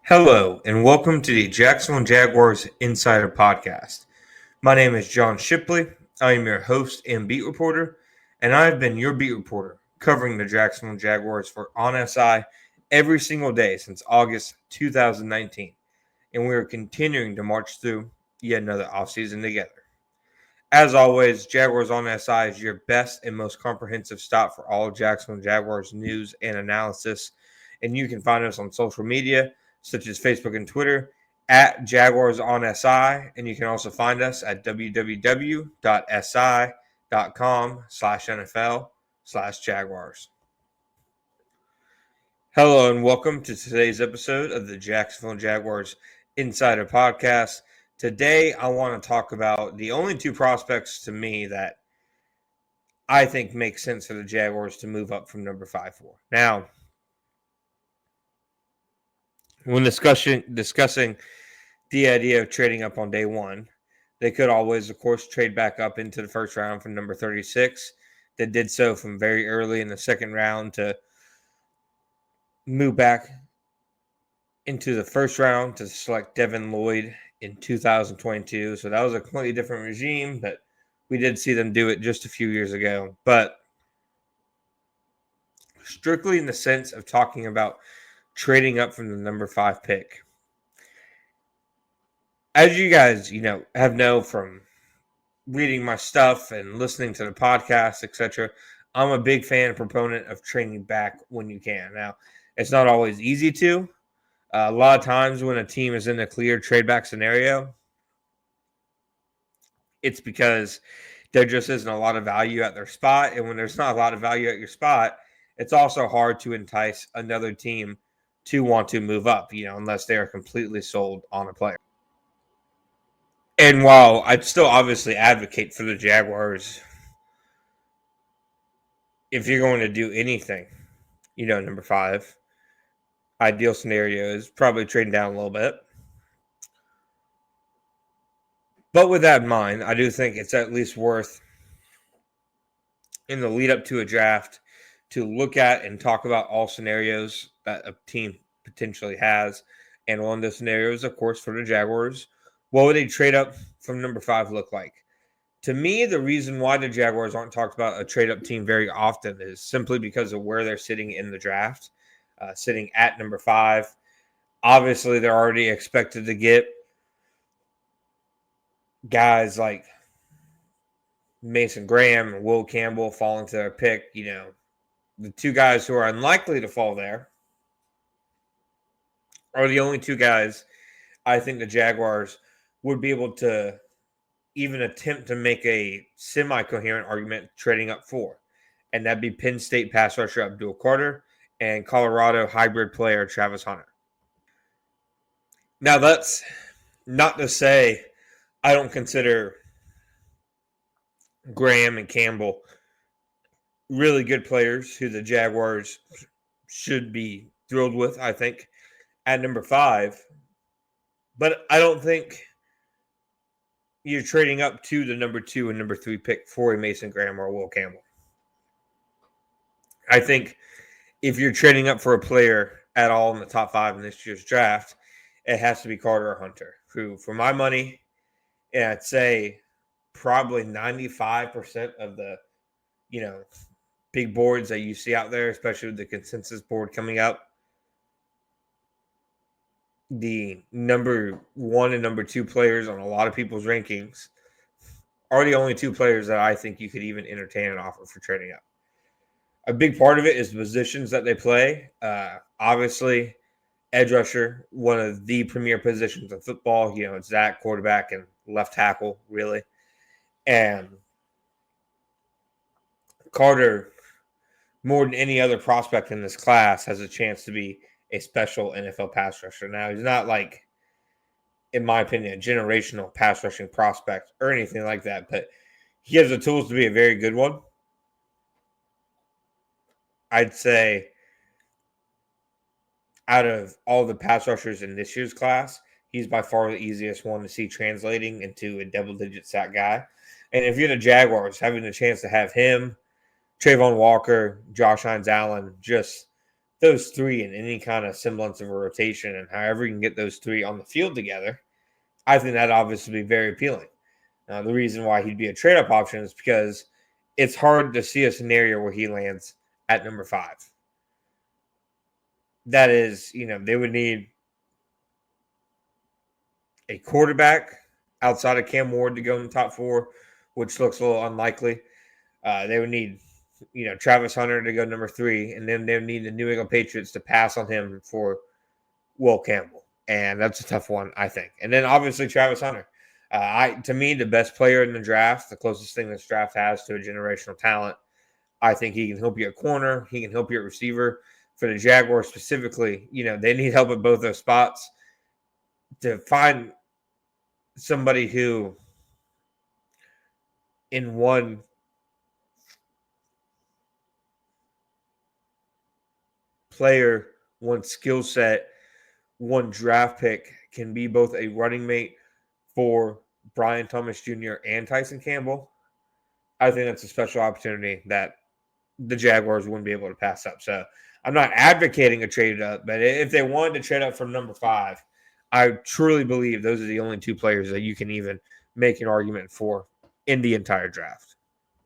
Hello, and welcome to the Jacksonville Jaguars Insider Podcast. My name is John Shipley. I am your host and beat reporter, and I have been your beat reporter covering the Jacksonville Jaguars for On SI every single day since August 2019, and we are continuing to march through yet another offseason together. As always, Jaguars On SI is your best and most comprehensive stop for all Jacksonville Jaguars news and analysis, and you can find us on social media such as Facebook and Twitter at Jaguars on SI, and you can also find us at www.si.com/NFL/Jaguars. Hello and welcome to today's episode of the Jacksonville Jaguars Insider Podcast. Today I want to talk about the only two prospects to me that I think make sense for the Jaguars to move up from number 5 for. Now, when discussing the idea of trading up on day one, they could always, of course, trade back up into the first round from number 36. They did so from very early in the second round to move back into the first round to select Devin Lloyd in 2022. So that was a completely different regime, but we did see them do it just a few years ago. But strictly in the sense of talking about trading up from the number 5 pick, as you guys, have known from reading my stuff and listening to the podcast, etc., I'm a big fan and proponent of trading back when you can. Now, it's not always easy to. A lot of times when a team is in a clear trade back scenario, it's because there just isn't a lot of value at their spot. And when there's not a lot of value at your spot, it's also hard to entice another team to want to move up, unless they are completely sold on a player. And while I'd still obviously advocate for the Jaguars, if you're going to do anything, number 5, ideal scenario is probably trading down a little bit. But with that in mind, I do think it's at least worth, in the lead up to a draft, to look at and talk about all scenarios that a team potentially has. And one of those scenarios, of course, for the Jaguars, what would a trade up from number 5 look like? To me, the reason why the Jaguars aren't talked about a trade-up team very often is simply because of where they're sitting in the draft, sitting at number 5. Obviously, they're already expected to get guys like Mason Graham and Will Campbell falling to their pick. The two guys who are unlikely to fall there are the only two guys I think the Jaguars would be able to even attempt to make a semi-coherent argument trading up for. And that'd be Penn State pass rusher Abdul Carter and Colorado hybrid player Travis Hunter. Now, that's not to say I don't consider Graham and Campbell really good players who the Jaguars should be thrilled with, I think, at number 5. But I don't think you're trading up to the number 2 and number 3 pick for a Mason Graham or Will Campbell. I think if you're trading up for a player at all in the top 5 in this year's draft, it has to be Carter or Hunter, who, for my money, and I'd say probably 95% of the, big boards that you see out there, especially with the consensus board coming up, the number 1 and number 2 players on a lot of people's rankings are the only 2 players that I think you could even entertain an offer for trading up. A big part of it is the positions that they play. Obviously, edge rusher, one of the premier positions in football. It's that, quarterback, and left tackle, really. And Carter, more than any other prospect in this class, has a chance to be a special NFL pass rusher. Now, he's not like, in my opinion, a generational pass rushing prospect or anything like that, but he has the tools to be a very good one. I'd say out of all the pass rushers in this year's class, he's by far the easiest one to see translating into a double-digit sack guy. And if you're the Jaguars, having the chance to have him, Trayvon Walker, Josh Hines Allen, just those three in any kind of semblance of a rotation, and however you can get those three on the field together, I think that obviously be very appealing. The reason why he'd be a trade-up option is because it's hard to see a scenario where he lands at number 5. That is, they would need a quarterback outside of Cam Ward to go in the top 4, which looks a little unlikely. They would need, Travis Hunter to go number 3, and then they would need the New England Patriots to pass on him for Will Campbell. And that's a tough one, I think. And then obviously Travis Hunter. To me, the best player in the draft, the closest thing this draft has to a generational talent. I think he can help you at corner. He can help you at receiver. For the Jaguars specifically, they need help at both those spots. To find somebody who, in one player, one skill set, one draft pick, can be both a running mate for Brian Thomas Jr. and Tyson Campbell, I think that's a special opportunity that the Jaguars wouldn't be able to pass up. So I'm not advocating a trade up, but if they wanted to trade up from number 5, I truly believe those are the only 2 players that you can even make an argument for in the entire draft.